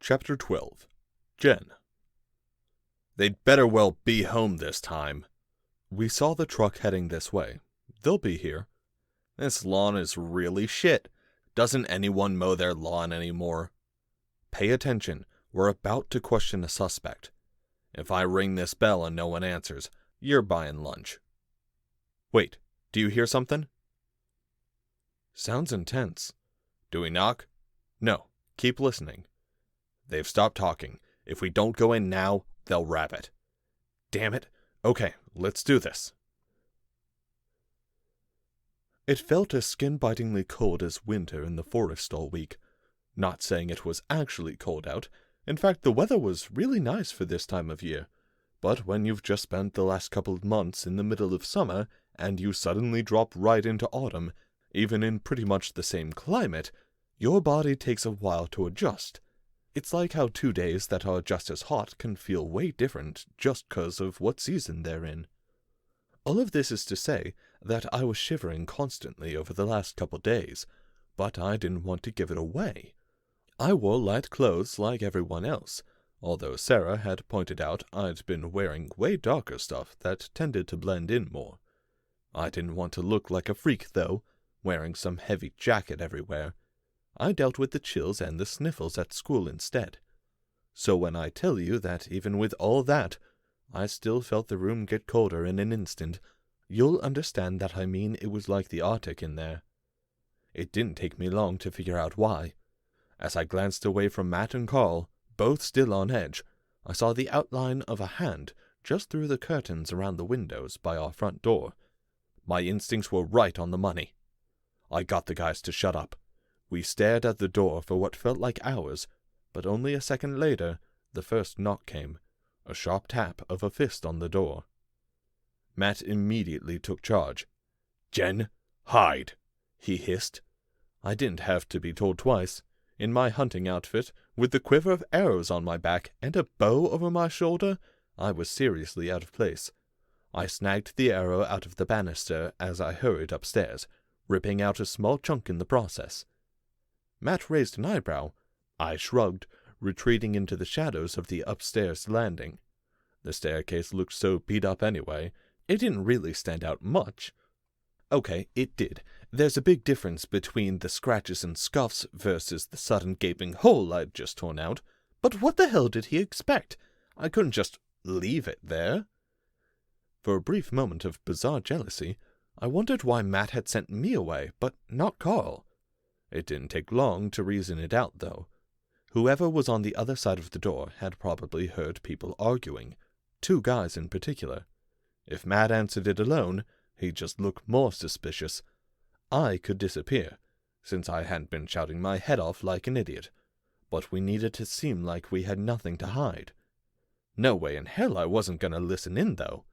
Chapter 12. Jen. They'd better well be home this time. We saw the truck heading this way. They'll be here. This lawn is really shit. Doesn't anyone mow their lawn anymore? Pay attention. We're about to question a suspect. If I ring this bell and no one answers, you're buying lunch. Wait, do you hear something? Sounds intense. Do we knock? No, keep listening. They've stopped talking. If we don't go in now, they'll wrap it. Damn it. Okay, let's do this. It felt as skin-bitingly cold as winter in the forest all week. Not saying it was actually cold out. In fact, the weather was really nice for this time of year. But when you've just spent the last couple of months in the middle of summer, and you suddenly drop right into autumn, even in pretty much the same climate, your body takes a while to adjust. It's like how 2 days that are just as hot can feel way different just 'cause of what season they're in. All of this is to say that I was shivering constantly over the last couple days, but I didn't want to give it away. I wore light clothes like everyone else, although Sarah had pointed out I'd been wearing way darker stuff that tended to blend in more. I didn't want to look like a freak, though, wearing some heavy jacket everywhere. I dealt with the chills and the sniffles at school instead. So when I tell you that even with all that, I still felt the room get colder in an instant, you'll understand that I mean it was like the Arctic in there. It didn't take me long to figure out why. As I glanced away from Matt and Carl, both still on edge, I saw the outline of a hand just through the curtains around the windows by our front door. My instincts were right on the money. I got the guys to shut up. We stared at the door for what felt like hours, but only a second later, the first knock came, a sharp tap of a fist on the door. Matt immediately took charge. "Jen, hide," he hissed. I didn't have to be told twice. In my hunting outfit, with the quiver of arrows on my back and a bow over my shoulder, I was seriously out of place. I snagged the arrow out of the banister as I hurried upstairs, ripping out a small chunk in the process. Matt raised an eyebrow. I shrugged, retreating into the shadows of the upstairs landing. The staircase looked so beat up anyway, it didn't really stand out much. Okay, it did. There's a big difference between the scratches and scuffs versus the sudden gaping hole I'd just torn out. But what the hell did he expect? I couldn't just leave it there. For a brief moment of bizarre jealousy, I wondered why Matt had sent me away, but not Carl. It didn't take long to reason it out, though. Whoever was on the other side of the door had probably heard people arguing, 2 guys in particular. If Matt answered it alone, he'd just look more suspicious. I could disappear, since I hadn't been shouting my head off like an idiot, but we needed to seem like we had nothing to hide. No way in hell I wasn't going to listen in, though.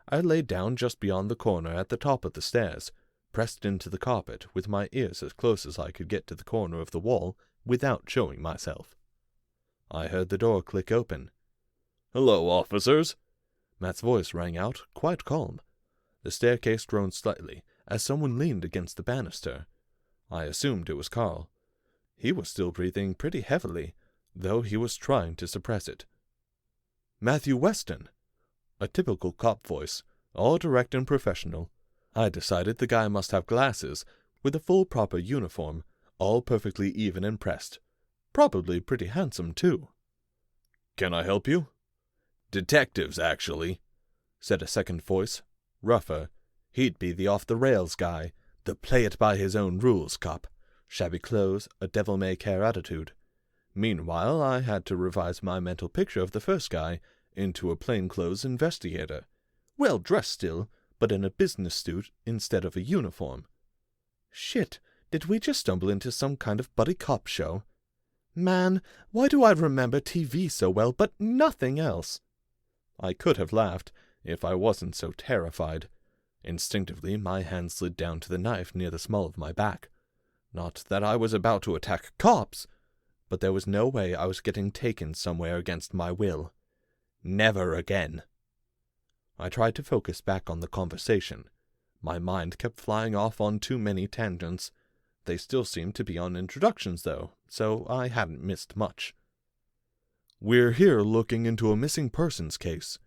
I laid down just beyond the corner at the top of the stairs, pressed into the carpet with my ears as close as I could get to the corner of the wall without showing myself. I heard the door click open. "Hello, officers," Matt's voice rang out, quite calm. The staircase groaned slightly as someone leaned against the banister. I assumed it was Carl. He was still breathing pretty heavily, though he was trying to suppress it. "Matthew Weston." A typical cop voice, all direct and professional. I decided the guy must have glasses, with a full proper uniform, all perfectly even and pressed. Probably pretty handsome, too. "Can I help you?" "Detectives, actually," said a second voice, rougher. He'd be the off-the-rails guy, the play-it-by-his-own-rules cop. Shabby clothes, a devil-may-care attitude. Meanwhile, I had to revise my mental picture of the first guy into a plainclothes investigator. Well-dressed still, but in a business suit instead of a uniform. Shit, did we just stumble into some kind of buddy cop show? Man, why do I remember TV so well, but nothing else? I could have laughed, if I wasn't so terrified. Instinctively, my hand slid down to the knife near the small of my back. Not that I was about to attack cops, but there was no way I was getting taken somewhere against my will. Never again. I tried to focus back on the conversation. My mind kept flying off on too many tangents. They still seemed to be on introductions, though, so I hadn't missed much. We're here looking into a missing persons case.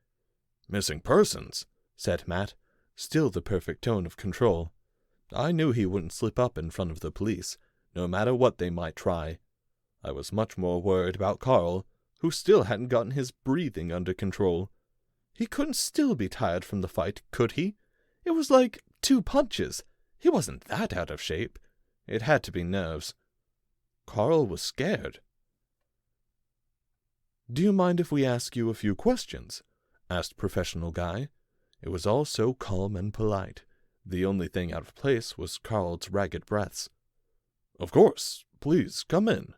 Missing persons? Said Matt, still the perfect tone of control. I knew he wouldn't slip up in front of the police, no matter what they might try. I was much more worried about Carl, who still hadn't gotten his breathing under control. He couldn't still be tired from the fight, could he? It was like 2 punches. He wasn't that out of shape. It had to be nerves. Carl was scared. "Do you mind if we ask you a few questions?" asked Professional Guy. It was all so calm and polite. The only thing out of place was Carl's ragged breaths. "Of course. Please, come in."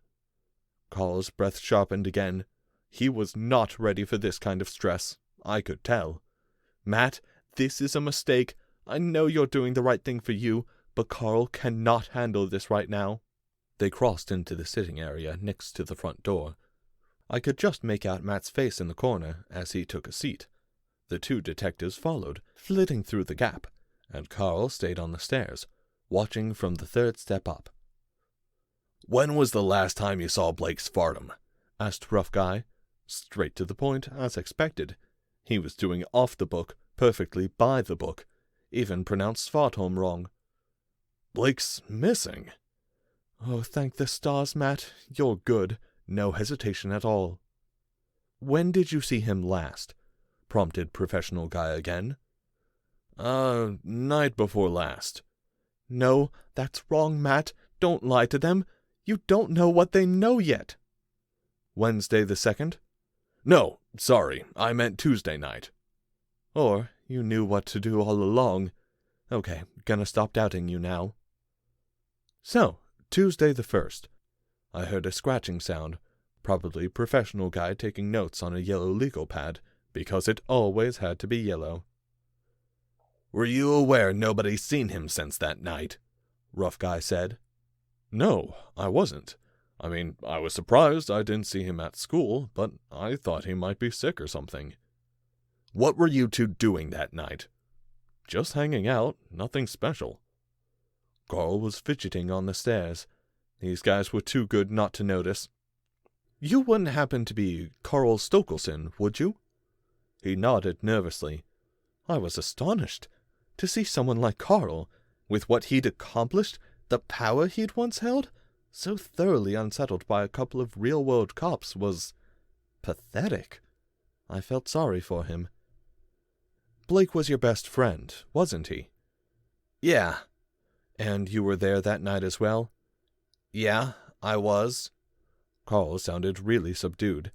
Carl's breath sharpened again. He was not ready for this kind of stress. I could tell. "Matt, this is a mistake. I know you're doing the right thing for you, but Carl cannot handle this right now." They crossed into the sitting area next to the front door. I could just make out Matt's face in the corner as he took a seat. The 2 detectives followed, flitting through the gap, and Carl stayed on the stairs, watching from the 3rd step up. "When was the last time you saw Blake Spartum?" asked Rough Guy. Straight to the point, as expected. He was doing off the book, perfectly by the book, even pronounced Svartholm wrong. "Blake's missing." "Oh, thank the stars, Matt. You're good. No hesitation at all." "When did you see him last?" prompted Professional Guy again. Night before last." "No, that's wrong, Matt. Don't lie to them. You don't know what they know yet." "Wednesday the 2nd? "No, sorry, I meant Tuesday night." "Or you knew what to do all along. Okay, gonna stop doubting you now." "So, Tuesday the 1st. I heard a scratching sound, probably Professional Guy taking notes on a yellow legal pad, because it always had to be yellow." "Were you aware nobody's seen him since that night?" Rough Guy said. "No, I wasn't. I mean, I was surprised I didn't see him at school, but I thought he might be sick or something." "What were you 2 doing that night?" "Just hanging out, nothing special." Carl was fidgeting on the stairs. These guys were too good not to notice. "You wouldn't happen to be Carl Stokelson, would you?" He nodded nervously. I was astonished. To see someone like Carl, with what he'd accomplished, the power he'd once held, so thoroughly unsettled by a couple of real-world cops, was pathetic. I felt sorry for him. "Blake was your best friend, wasn't he?" "Yeah." "And you were there that night as well?" "Yeah, I was." Carl sounded really subdued.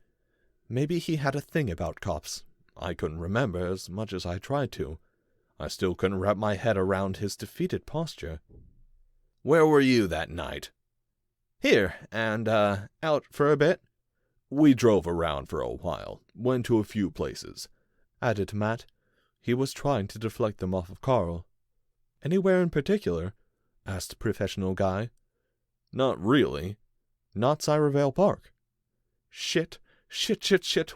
Maybe he had a thing about cops. I couldn't remember as much as I tried to. I still couldn't wrap my head around his defeated posture. "Where were you that night?" "Here, and, out for a bit." "We drove around for a while, went to a few places," added Matt. He was trying to deflect them off of Carl. "Anywhere in particular?" asked Professional Guy. "Not really." "Not Cyrevale Park?" Shit.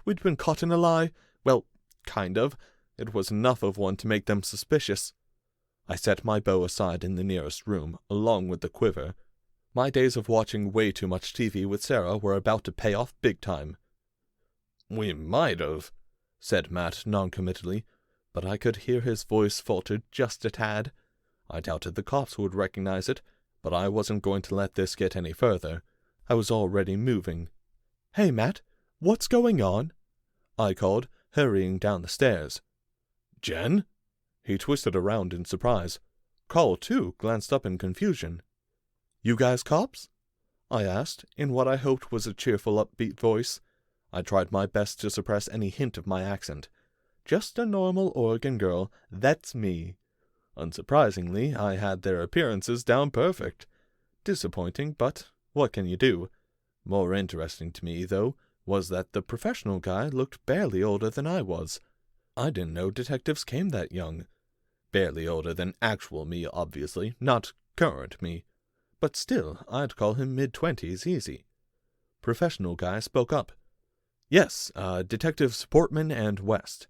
We'd been caught in a lie. Well, kind of. It was enough of one to make them suspicious. I set my bow aside in the nearest room, along with the quiver. My days of watching way too much TV with Sarah were about to pay off big time. "We might have," said Matt noncommittally, but I could hear his voice falter just a tad. I doubted the cops would recognize it, but I wasn't going to let this get any further. I was already moving. "Hey, Matt, what's going on?" I called, hurrying down the stairs. "Jen?" He twisted around in surprise. Carl, too, glanced up in confusion. "You guys cops?" I asked, in what I hoped was a cheerful, upbeat voice. I tried my best to suppress any hint of my accent. Just a normal Oregon girl, that's me. Unsurprisingly, I had their appearances down perfect. Disappointing, but what can you do? More interesting to me, though, was that the Professional Guy looked barely older than I was. I didn't know detectives came that young. Barely older than actual me, obviously, not current me. But still, I'd call him mid-20s easy. Professional Guy spoke up. "Yes, Detectives Portman and West."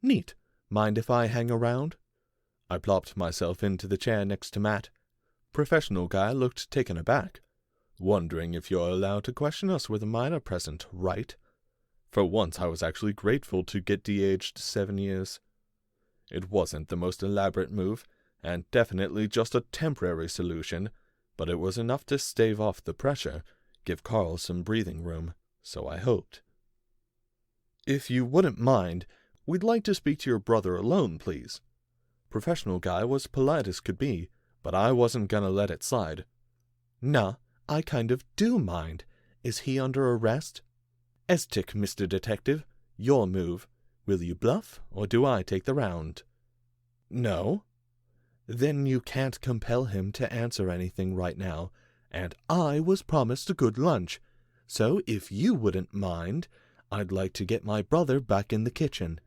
"Neat. Mind if I hang around?" I plopped myself into the chair next to Matt. Professional Guy looked taken aback. "Wondering if you're allowed to question us with a minor present, right?" For once I was actually grateful to get de-aged 7 years. It wasn't the most elaborate move, and definitely just a temporary solution, but it was enough to stave off the pressure, give Carl some breathing room, so I hoped. "If you wouldn't mind, we'd like to speak to your brother alone, please." Professional guy was polite as could be, but I wasn't gonna let it slide. "Nah, I kind of do mind. Is he under arrest?" "Estic, Mr. Detective. Your move. Will you bluff, or do I take the round?" "No." "Then you can't compel him to answer anything right now, and I was promised a good lunch. So if you wouldn't mind, I'd like to get my brother back in the kitchen."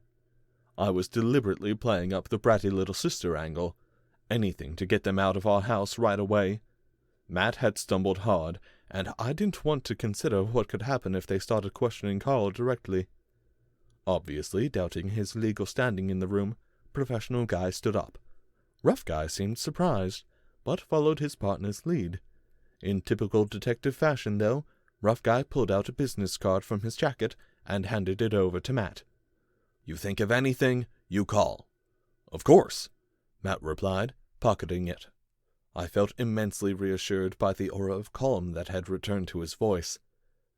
I was deliberately playing up the bratty little sister angle. Anything to get them out of our house right away. Matt had stumbled hard, and I didn't want to consider what could happen if they started questioning Carl directly. Obviously, doubting his legal standing in the room, professional guy stood up. Rough guy seemed surprised, but followed his partner's lead. In typical detective fashion, though, rough guy pulled out a business card from his jacket and handed it over to Matt. "You think of anything, you call." "Of course," Matt replied, pocketing it. I felt immensely reassured by the aura of calm that had returned to his voice.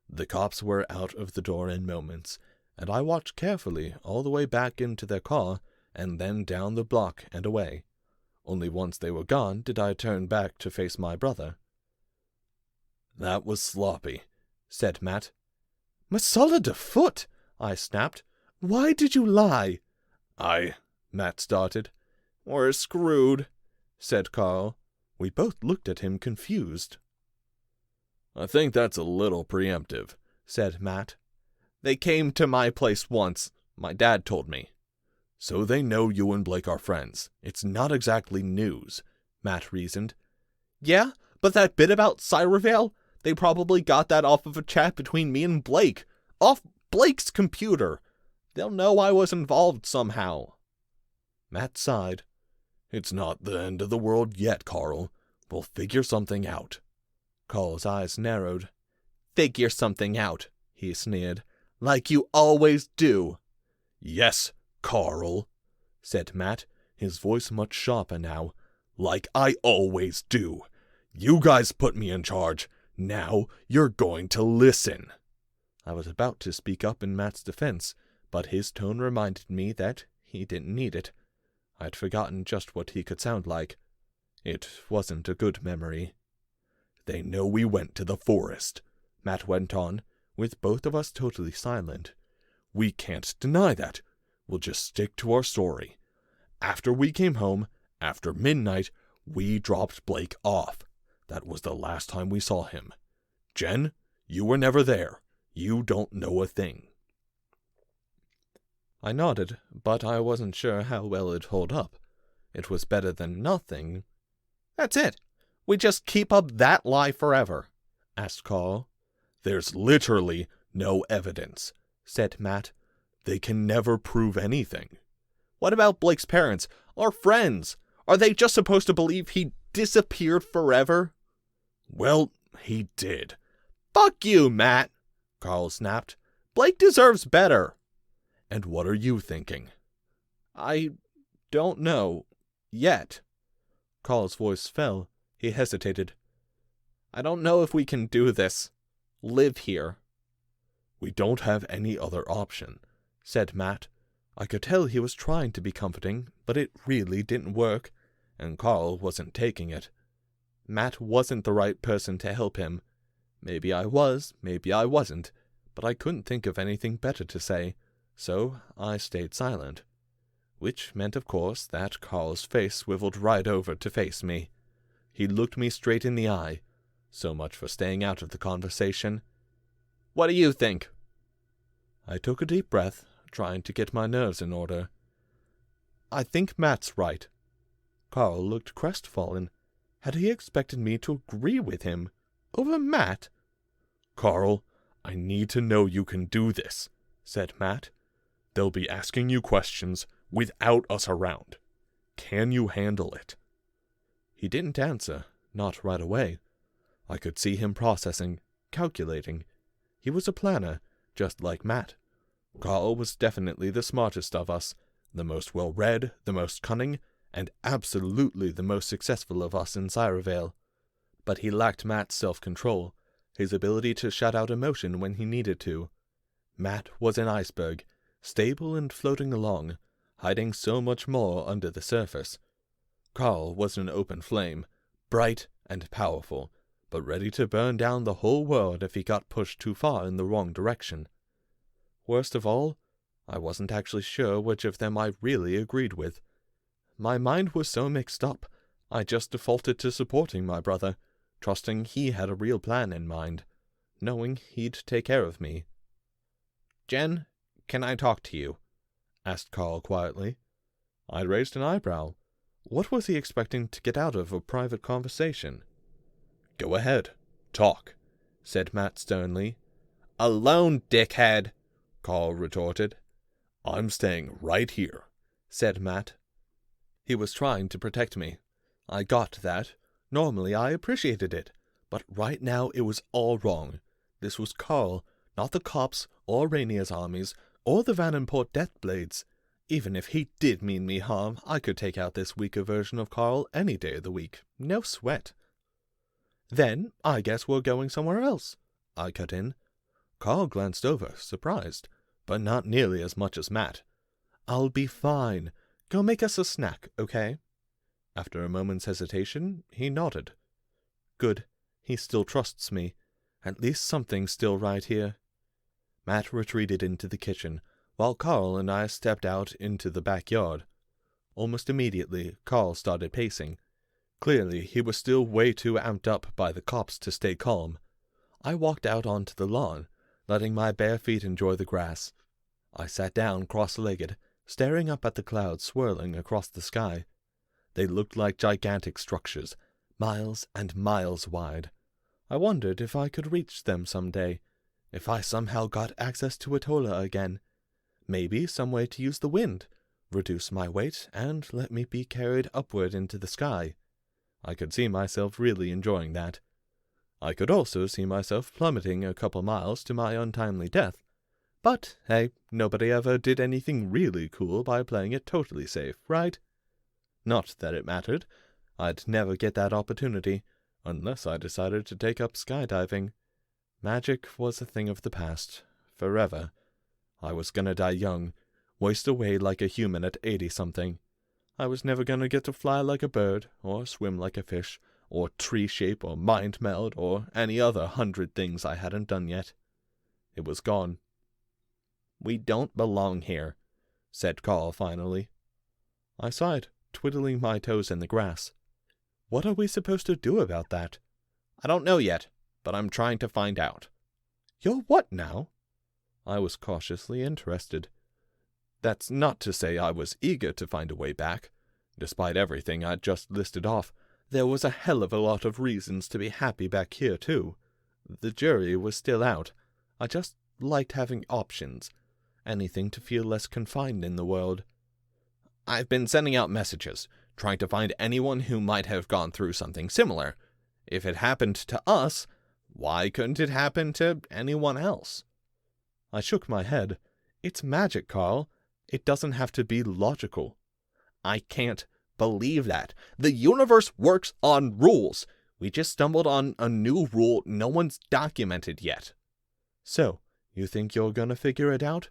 The cops were out of the door in moments, and I watched carefully all the way back into their car and then down the block and away. Only once they were gone did I turn back to face my brother. "That was sloppy," said Matt. "Masala de foot!" I snapped. "Why did you lie?" Matt started. "We're screwed," said Carl. We both looked at him confused. "I think that's a little preemptive," said Matt. "They came to my place once. My dad told me." "So they know you and Blake are friends. It's not exactly news," Matt reasoned. "Yeah, but that bit about Cyrevale, they probably got that off of a chat between me and Blake. Off Blake's computer. They'll know I was involved somehow." Matt sighed. "It's not the end of the world yet, Carl. We'll figure something out." Carl's eyes narrowed. "Figure something out," he sneered. "Like you always do." "Yes, Carl," said Matt, his voice much sharper now. "Like I always do. You guys put me in charge. Now you're going to listen." I was about to speak up in Matt's defense, but his tone reminded me that he didn't need it. I'd forgotten just what he could sound like. It wasn't a good memory. "They know we went to the forest," Matt went on, with both of us totally silent. "We can't deny that. We'll just stick to our story. After we came home, after midnight, we dropped Blake off. That was the last time we saw him. Jen, you were never there. You don't know a thing." I nodded, but I wasn't sure how well it'd hold up. It was better than nothing. "That's it. We just keep up that lie forever?" asked Carl. "There's literally no evidence," said Matt. "They can never prove anything." "What about Blake's parents? Or friends? Are they just supposed to believe he disappeared forever?" "Well, he did." "Fuck you, Matt," Carl snapped. "Blake deserves better." "And what are you thinking?" "I don't know. Yet." Carl's voice fell. He hesitated. "I don't know if we can do this. Live here." "We don't have any other option," said Matt. I could tell he was trying to be comforting, but it really didn't work, and Carl wasn't taking it. Matt wasn't the right person to help him. Maybe I was, maybe I wasn't, but I couldn't think of anything better to say, so I stayed silent. Which meant, of course, that Carl's face swiveled right over to face me. He looked me straight in the eye. So much for staying out of the conversation. "What do you think?" I took a deep breath, trying to get my nerves in order. "I think Matt's right." Carl looked crestfallen. Had he expected me to agree with him? Over Matt? "Carl, I need to know you can do this," said Matt. "They'll be asking you questions without us around. Can you handle it?" He didn't answer, not right away. I could see him processing, calculating. He was a planner, just like Matt. Carl was definitely the smartest of us, the most well-read, the most cunning, and absolutely the most successful of us in Cyrevale. But he lacked Matt's self-control, his ability to shut out emotion when he needed to. Matt was an iceberg, stable and floating along, hiding so much more under the surface. Carl was an open flame, bright and powerful, but ready to burn down the whole world if he got pushed too far in the wrong direction. Worst of all, I wasn't actually sure which of them I really agreed with. My mind was so mixed up, I just defaulted to supporting my brother, trusting he had a real plan in mind, knowing he'd take care of me. "Jen, can I talk to you?" asked Carl quietly. I raised an eyebrow. What was he expecting to get out of a private conversation? "Go ahead. Talk," said Matt sternly. "Alone, dickhead," Carl retorted. "I'm staying right here," said Matt. He was trying to protect me. I got that. Normally I appreciated it, but right now it was all wrong. This was Carl, not the cops, or Rainier's armies, or the Vandenport Deathblades. Even if he did mean me harm, I could take out this weaker version of Carl any day of the week. No sweat. "Then I guess we're going somewhere else," I cut in. Carl glanced over, surprised, but not nearly as much as Matt. "I'll be fine. Go make us a snack, okay?" After a moment's hesitation, he nodded. Good. He still trusts me. At least something's still right here. Matt retreated into the kitchen, while Carl and I stepped out into the backyard. Almost immediately, Carl started pacing. Clearly, he was still way too amped up by the cops to stay calm. I walked out onto the lawn, letting my bare feet enjoy the grass. I sat down cross-legged, staring up at the clouds swirling across the sky. They looked like gigantic structures, miles and miles wide. I wondered if I could reach them someday, if I somehow got access to Atola again. Maybe some way to use the wind, reduce my weight, and let me be carried upward into the sky. I could see myself really enjoying that. I could also see myself plummeting a couple miles to my untimely death. But, hey, nobody ever did anything really cool by playing it totally safe, right? Not that it mattered. I'd never get that opportunity, unless I decided to take up skydiving. Magic was a thing of the past, forever. I was gonna die young, waste away like a human at 80-something. I was never gonna get to fly like a bird, or swim like a fish, or tree shape, or mind meld, or any other 100 things I hadn't done yet. It was gone. "We don't belong here," said Carl finally. I sighed, twiddling my toes in the grass. What are we supposed to do about that? "I don't know yet, but I'm trying to find out." "You're what now?" I was cautiously interested. That's not to say I was eager to find a way back. Despite everything I'd just listed off, there was a hell of a lot of reasons to be happy back here, too. The jury was still out. I just liked having options. Anything to feel less confined in the world. "I've been sending out messages, trying to find anyone who might have gone through something similar. If it happened to us, why couldn't it happen to anyone else?" I shook my head. It's magic, Carl. It doesn't have to be logical. "I can't believe that. The universe works on rules. We just stumbled on a new rule no one's documented yet." "So, you think you're gonna figure it out?"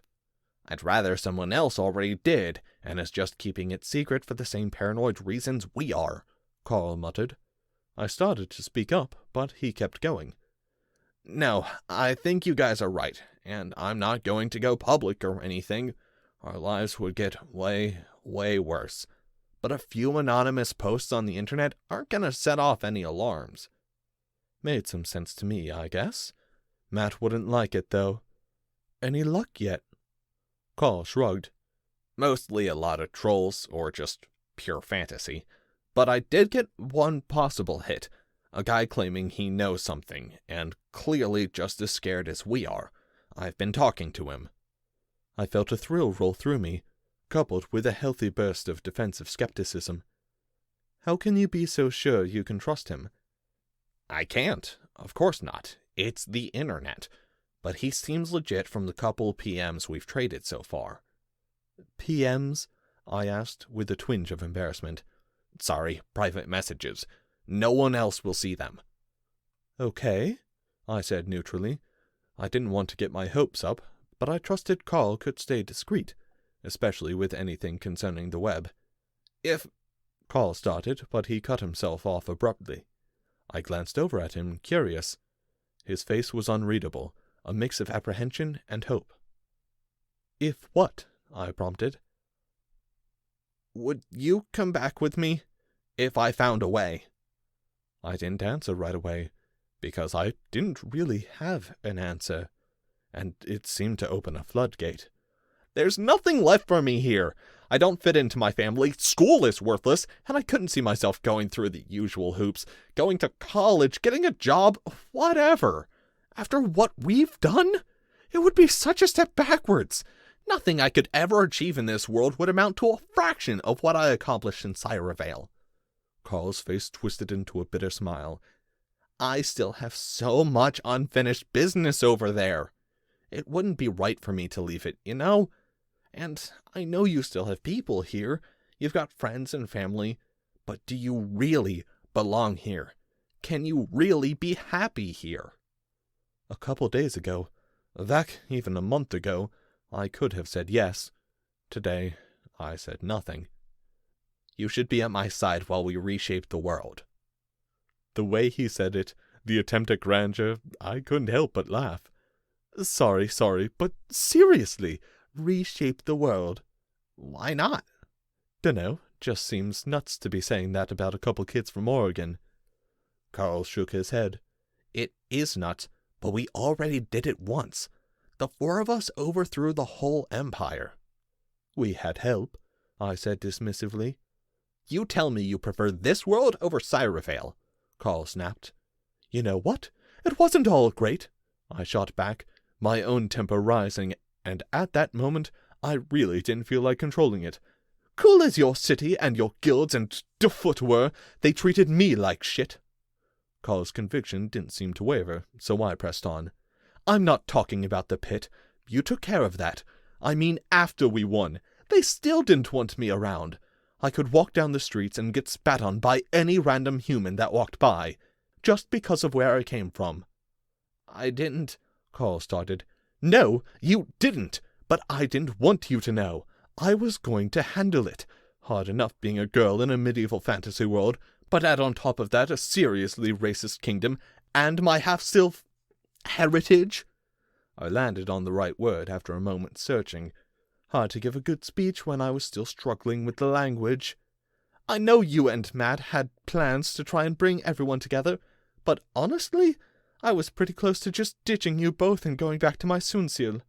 "I'd rather someone else already did, and is just keeping it secret for the same paranoid reasons we are," Carl muttered. I started to speak up, but he kept going. "No, I think you guys are right, and I'm not going to go public or anything. Our lives would get way, way worse. But a few anonymous posts on the internet aren't going to set off any alarms." Made some sense to me, I guess. Matt wouldn't like it, though. Any luck yet? Carl shrugged. "Mostly a lot of trolls, or just pure fantasy. But I did get one possible hit. A guy claiming he knows something, and clearly just as scared as we are. I've been talking to him." I felt a thrill roll through me, coupled with a healthy burst of defensive skepticism. How can you be so sure you can trust him? "I can't. Of course not. It's the internet. but he seems legit from the couple PMs we've traded so far. PMs? I asked, with a twinge of embarrassment. Sorry, private messages. No one else will see them. Okay, I said neutrally. I didn't want to get my hopes up, but I trusted Carl could stay discreet, especially with anything concerning the web. If... Carl started, but he cut himself off abruptly. I glanced over at him, curious. His face was unreadable, a mix of apprehension and hope. If what? I prompted. Would you come back with me, if I found a way? I didn't answer right away, because I didn't really have an answer, and it seemed to open a floodgate. There's nothing left for me here. I don't fit into my family, school is worthless, and I couldn't see myself going through the usual hoops, going to college, getting a job, whatever. After what we've done, it would be such a step backwards. Nothing I could ever achieve in this world would amount to a fraction of what I accomplished in Cyrevale. Carl's face twisted into a bitter smile. I still have so much unfinished business over there. It wouldn't be right for me to leave it, you know? And I know you still have people here. You've got friends and family. But do you really belong here? Can you really be happy here? A couple days ago, even a month ago, I could have said yes. Today, I said nothing. You should be at my side while we reshape the world. The way he said it, the attempt at grandeur, I couldn't help but laugh. Sorry, but seriously, reshape the world. Why not? Dunno, just seems nuts to be saying that about a couple kids from Oregon. Carl shook his head. It is nuts, but we already did it once. The four of us overthrew the whole empire. We had help, I said dismissively. You tell me you prefer this world over Cyrevale, Carl snapped. You know what? It wasn't all great, I shot back, my own temper rising, and at that moment I really didn't feel like controlling it. Cool as your city and your guilds and Defoot were, they treated me like shit. Carl's conviction didn't seem to waver, so I pressed on. I'm not talking about the pit. You took care of that. I mean after we won. They still didn't want me around. I could walk down the streets and get spat on by any random human that walked by, just because of where I came from. I didn't, Carl started. No, you didn't, but I didn't want you to know. I was going to handle it. Hard enough being a girl in a medieval fantasy world, but add on top of that a seriously racist kingdom, and my half-sylph heritage? I landed on the right word after a moment's searching. Hard to give a good speech when I was still struggling with the language. I know you and Matt had plans to try and bring everyone together, but honestly, I was pretty close to just ditching you both and going back to my Soonsil.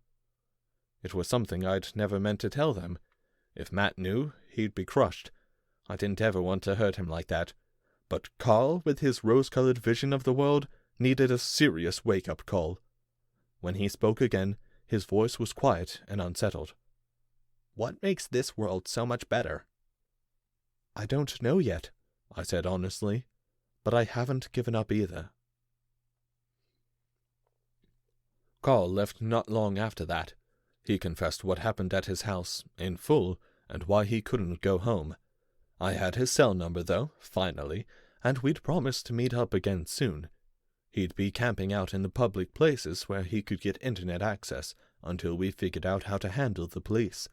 It was something I'd never meant to tell them. If Matt knew, he'd be crushed. I didn't ever want to hurt him like that. But Carl, with his rose-colored vision of the world, needed a serious wake-up call. When he spoke again, his voice was quiet and unsettled. What makes this world so much better? I don't know yet, I said honestly, but I haven't given up either. Carl left not long after that. He confessed what happened at his house, in full, and why he couldn't go home. I had his cell number, though, finally, and we'd promised to meet up again soon. He'd be camping out in the public places where he could get internet access until we figured out how to handle the police.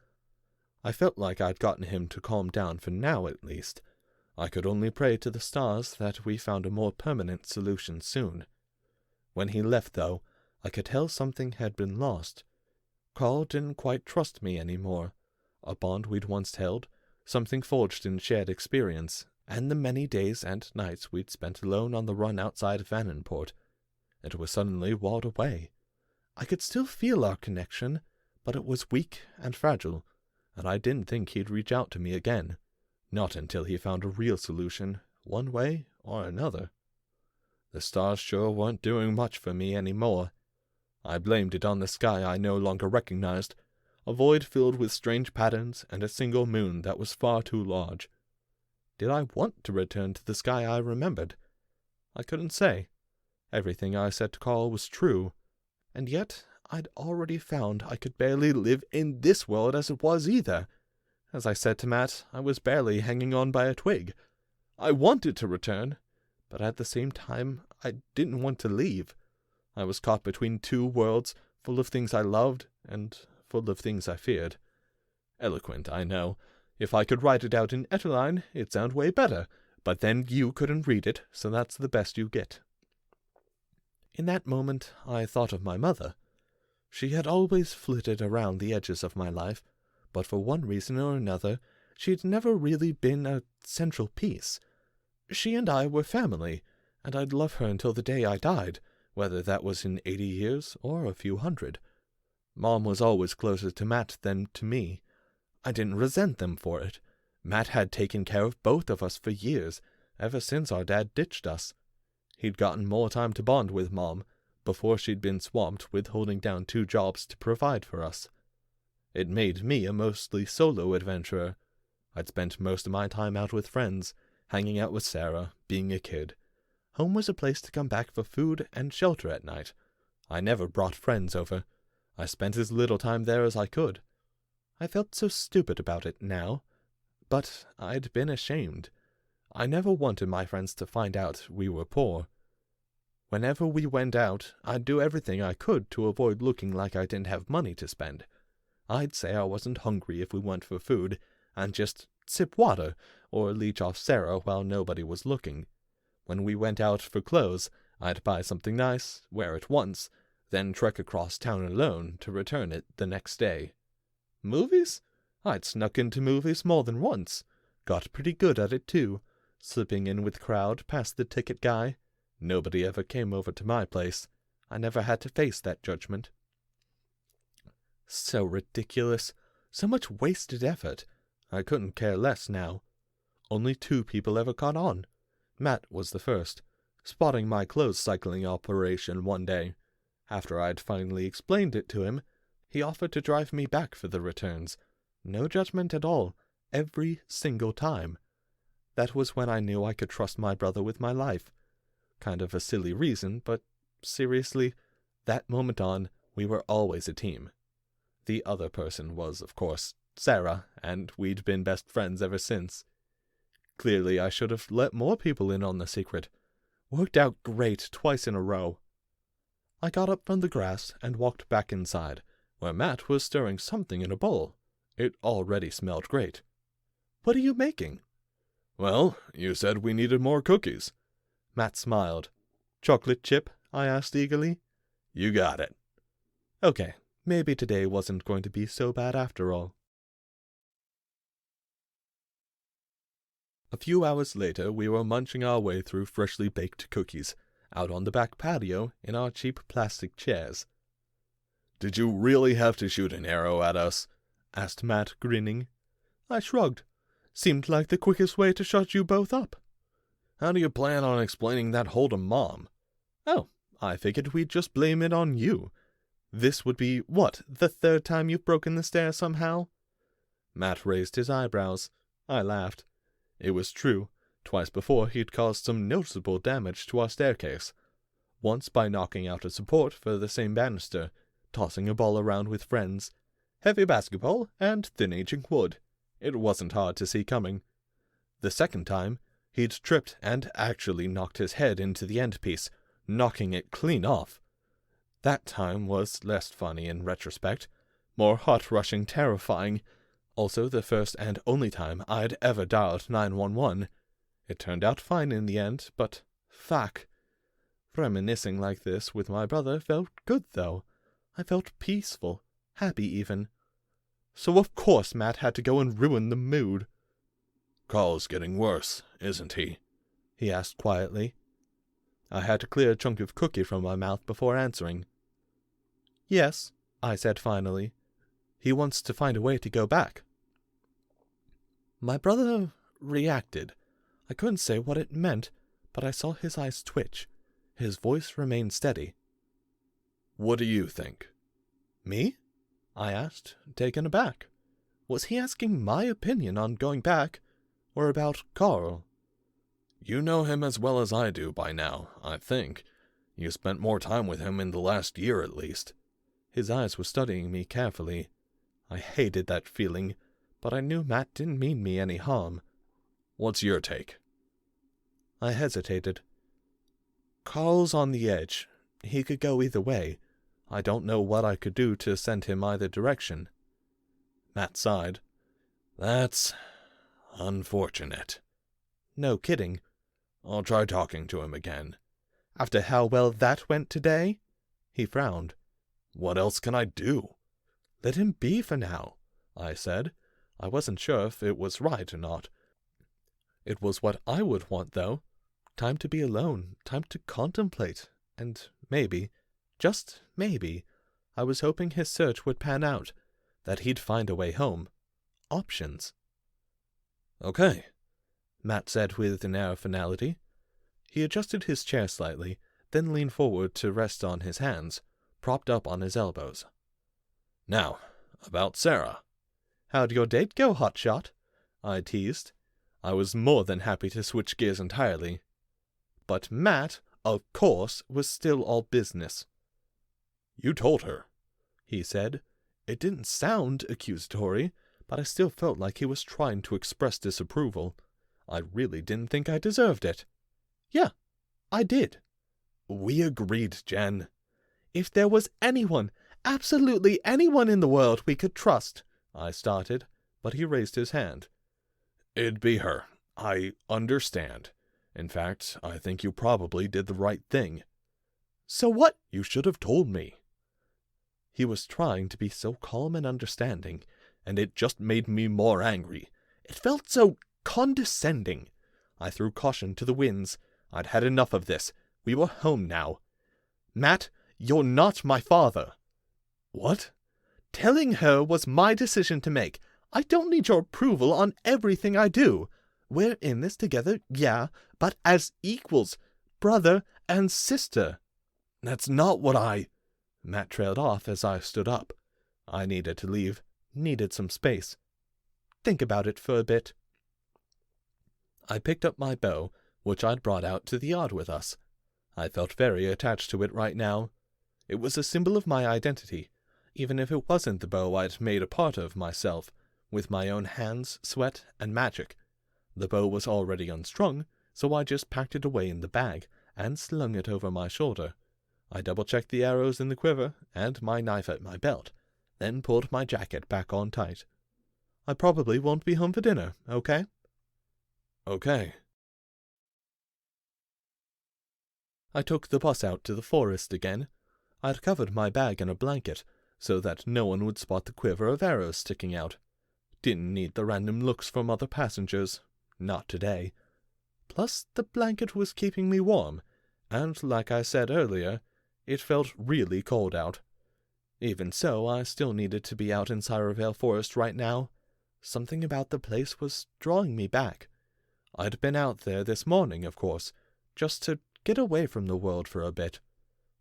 I felt like I'd gotten him to calm down for now, at least. I could only pray to the stars that we found a more permanent solution soon. When he left, though, I could tell something had been lost. Carl didn't quite trust me anymore. A bond we'd once held, something forged in shared experience, and the many days and nights we'd spent alone on the run outside Vandenport. It was suddenly walled away. I could still feel our connection, but it was weak and fragile, and I didn't think he'd reach out to me again. Not until he found a real solution, one way or another. The stars sure weren't doing much for me anymore. I blamed it on the sky I no longer recognized, a void filled with strange patterns and a single moon that was far too large. Did I want to return to the sky I remembered? I couldn't say. Everything I said to Carl was true, and yet I'd already found I could barely live in this world as it was either. As I said to Matt, I was barely hanging on by a twig. I wanted to return, but at the same time, I didn't want to leave. I was caught between two worlds, full of things I loved and full of things I feared. Eloquent, I know. If I could write it out in Etterline, it'd sound way better, but then you couldn't read it, so that's the best you get. In that moment, I thought of my mother. She had always flitted around the edges of my life, but for one reason or another, she'd never really been a central piece. She and I were family, and I'd love her until the day I died, whether that was in 80 years or a few hundred. Mom was always closer to Matt than to me. I didn't resent them for it. Matt had taken care of both of us for years, ever since our dad ditched us. He'd gotten more time to bond with Mom, before she'd been swamped with holding down 2 jobs to provide for us. It made me a mostly solo adventurer. I'd spent most of my time out with friends, hanging out with Sarah, being a kid. Home was a place to come back for food and shelter at night. I never brought friends over. I spent as little time there as I could. I felt so stupid about it now, but I'd been ashamed. I never wanted my friends to find out we were poor. Whenever we went out, I'd do everything I could to avoid looking like I didn't have money to spend. I'd say I wasn't hungry if we went for food, and just sip water, or leech off Sarah while nobody was looking. When we went out for clothes, I'd buy something nice, wear it once, then trek across town alone to return it the next day. Movies? I'd snuck into movies more than once. Got pretty good at it, too, slipping in with crowd past the ticket guy. Nobody ever came over to my place. I never had to face that judgment. So ridiculous. So much wasted effort. I couldn't care less now. Only 2 people ever caught on. Matt was the first, spotting my clothes cycling operation one day. After I'd finally explained it to him, he offered to drive me back for the returns. No judgment at all, every single time. That was when I knew I could trust my brother with my life. Kind of a silly reason, but seriously, that moment on, we were always a team. The other person was, of course, Sarah, and we'd been best friends ever since. Clearly, I should have let more people in on the secret. Worked out great twice in a row. I got up from the grass and walked back inside, where Matt was stirring something in a bowl. It already smelled great. "What are you making?" "Well, you said we needed more cookies." Matt smiled. "Chocolate chip?" I asked eagerly. "You got it." Okay, maybe today wasn't going to be so bad after all. A few hours later, we were munching our way through freshly baked cookies, out on the back patio in our cheap plastic chairs. "Did you really have to shoot an arrow at us?" asked Matt, grinning. I shrugged. Seemed like the quickest way to shut you both up. "How do you plan on explaining that hole to Mom?" "Oh, I figured we'd just blame it on you. This would be, what, the 3rd time you've broken the stair somehow?" Matt raised his eyebrows. I laughed. It was true. Twice before he'd caused some noticeable damage to our staircase. Once by knocking out a support for the same banister, tossing a ball around with friends. Heavy basketball and thin-aging wood. It wasn't hard to see coming. The second time, he'd tripped and actually knocked his head into the end piece, knocking it clean off. That time was less funny in retrospect, more heart-rushing terrifying. Also the first and only time I'd ever dialed 911. It turned out fine in the end, but fuck. Reminiscing like this with my brother felt good, though. I felt peaceful, happy even. So of course Matt had to go and ruin the mood. "Carl's getting worse, isn't he?" he asked quietly. I had to clear a chunk of cookie from my mouth before answering. "Yes," I said finally. "He wants to find a way to go back." My brother reacted. I couldn't say what it meant, but I saw his eyes twitch. His voice remained steady. "What do you think?" "Me?" I asked, taken aback. Was he asking my opinion on going back, or about Carl? "You know him as well as I do by now, I think. You spent more time with him in the last year at least. His eyes were studying me carefully. I hated that feeling, but I knew Matt didn't mean me any harm. What's your take? I hesitated. Carl's on the edge. He could go either way. I don't know what I could do to send him either direction. Matt sighed. That's unfortunate. No kidding. I'll try talking to him again. After how well that went today? He frowned. What else can I do? Let him be for now, I said. I wasn't sure if it was right or not. It was what I would want, though. Time to be alone, time to contemplate, and maybe, just maybe, I was hoping his search would pan out, that he'd find a way home. Options. Okay, Matt said with an air of finality. He adjusted his chair slightly, then leaned forward to rest on his hands, propped up on his elbows. Now, about Sarah. How'd your date go, hotshot? I teased. I was more than happy to switch gears entirely. But Matt, of course, was still all business. You told her, he said. It didn't sound accusatory, but I still felt like he was trying to express disapproval. I really didn't think I deserved it. Yeah, I did. We agreed, Jen. If there was anyone, absolutely anyone in the world we could trust, I started, but he raised his hand. It'd be her. I understand. In fact, I think you probably did the right thing. So what? You should have told me. He was trying to be so calm and understanding, and it just made me more angry. It felt so condescending. I threw caution to the winds. I'd had enough of this. We were home now. Matt, you're not my father. What? Telling her was my decision to make. I don't need your approval on everything I do. We're in this together, yeah, but as equals, brother and sister. That's not what I... Matt trailed off as I stood up. I needed to leave, needed some space. Think about it for a bit. I picked up my bow, which I'd brought out to the yard with us. I felt very attached to it right now. It was a symbol of my identity, even if it wasn't the bow I'd made a part of myself, with my own hands, sweat, and magic. The bow was already unstrung, so I just packed it away in the bag and slung it over my shoulder. I double-checked the arrows in the quiver and my knife at my belt, then pulled my jacket back on tight. I probably won't be home for dinner, okay? Okay. I took the bus out to the forest again. I'd covered my bag in a blanket, so that no one would spot the quiver of arrows sticking out. Didn't need the random looks from other passengers. Not today. Plus, the blanket was keeping me warm, and like I said earlier, it felt really cold out. Even so, I still needed to be out in Cyrevale Forest right now. Something about the place was drawing me back. I'd been out there this morning, of course, just to get away from the world for a bit.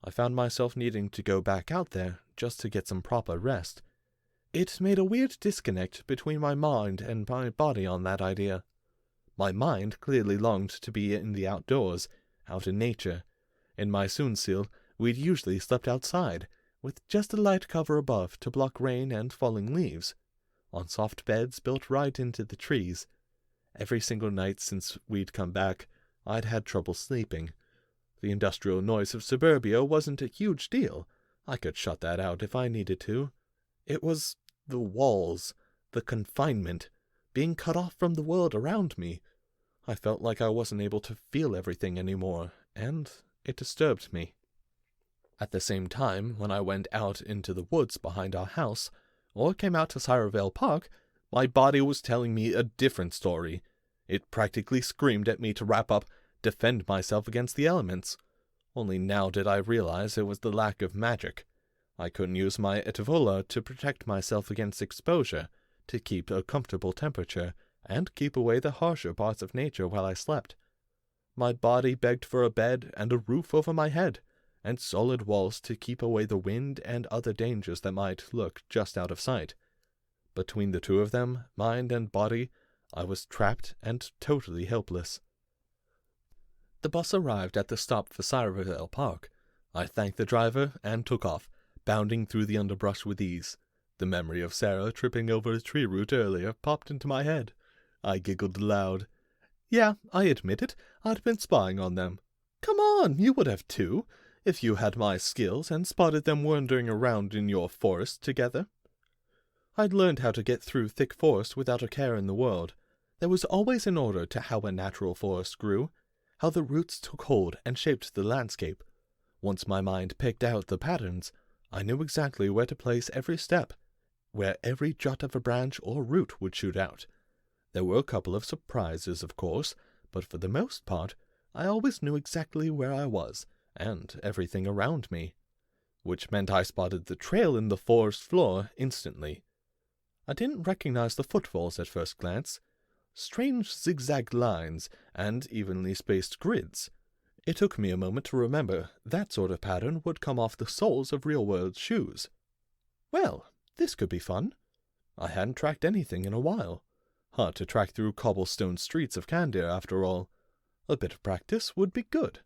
I found myself needing to go back out there just to get some proper rest. It made a weird disconnect between my mind and my body on that idea. My mind clearly longed to be in the outdoors, out in nature. In my Soonsil, we'd usually slept outside, with just a light cover above to block rain and falling leaves, on soft beds built right into the trees. Every single night since we'd come back, I'd had trouble sleeping. The industrial noise of suburbia wasn't a huge deal. I could shut that out if I needed to. It was the walls, the confinement, being cut off from the world around me. I felt like I wasn't able to feel everything anymore, and it disturbed me. At the same time, when I went out into the woods behind our house, or came out to Cyrevale Park, my body was telling me a different story. It practically screamed at me to wrap up, defend myself against the elements. Only now did I realize it was the lack of magic. I couldn't use my Etivola to protect myself against exposure, to keep a comfortable temperature, and keep away the harsher parts of nature while I slept. My body begged for a bed and a roof over my head, and solid walls to keep away the wind and other dangers that might lurk just out of sight. Between the two of them, mind and body, I was trapped and totally helpless. The bus arrived at the stop for Cyrevale Park. I thanked the driver and took off, bounding through the underbrush with ease. The memory of Sarah tripping over a tree root earlier popped into my head. I giggled aloud. Yeah, I admit it, I'd been spying on them. Come on, you would have too, if you had my skills and spotted them wandering around in your forest together. I'd learned how to get through thick forest without a care in the world. There was always an order to how a natural forest grew, how the roots took hold and shaped the landscape. Once my mind picked out the patterns, I knew exactly where to place every step, where every jut of a branch or root would shoot out. There were a couple of surprises, of course, but for the most part, I always knew exactly where I was, and everything around me, which meant I spotted the trail in the forest floor instantly. I didn't recognize the footfalls at first glance. Strange zigzag lines and evenly spaced grids. It took me a moment to remember that sort of pattern would come off the soles of real-world shoes. Well, this could be fun. I hadn't tracked anything in a while. Hard to track through cobblestone streets of Candir, after all. A bit of practice would be good.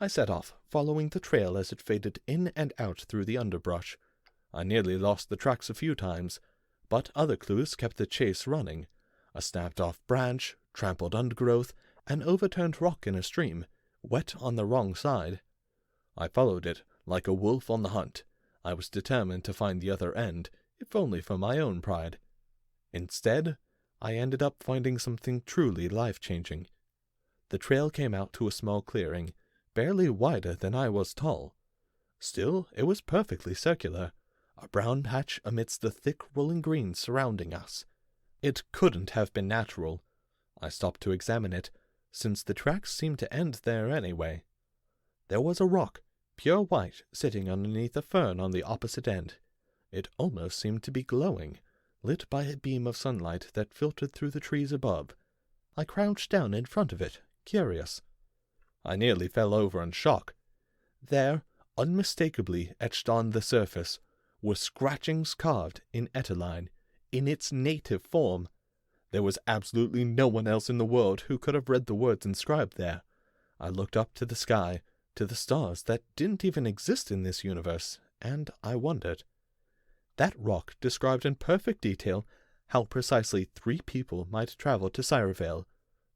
I set off, following the trail as it faded in and out through the underbrush. I nearly lost the tracks a few times, but other clues kept the chase running. A snapped-off branch, trampled undergrowth, an overturned rock in a stream, wet on the wrong side. I followed it, like a wolf on the hunt. I was determined to find the other end, if only for my own pride. Instead, I ended up finding something truly life-changing. The trail came out to a small clearing, barely wider than I was tall. Still, it was perfectly circular, a brown patch amidst the thick rolling green surrounding us. It couldn't have been natural. I stopped to examine it, since the tracks seemed to end there anyway. There was a rock, pure white, sitting underneath a fern on the opposite end. It almost seemed to be glowing, lit by a beam of sunlight that filtered through the trees above. I crouched down in front of it, curious. I nearly fell over in shock. There, unmistakably etched on the surface, were scratchings carved in Eteline, in its native form. There was absolutely no one else in the world who could have read the words inscribed there. I looked up to the sky, to the stars that didn't even exist in this universe, and I wondered. That rock described in perfect detail how precisely 3 people might travel to Cyrevale,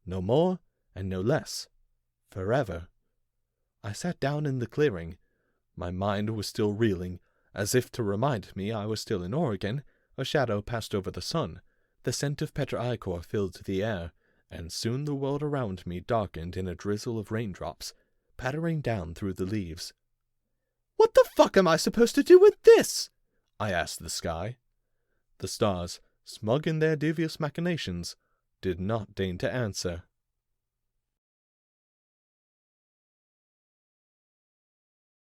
no more and no less, forever. I sat down in the clearing. My mind was still reeling. As if to remind me I was still in Oregon, a shadow passed over the sun. The scent of Petra Ichor filled the air, and soon the world around me darkened in a drizzle of raindrops, pattering down through the leaves. "What the fuck am I supposed to do with this?" I asked the sky. The stars, smug in their devious machinations, did not deign to answer.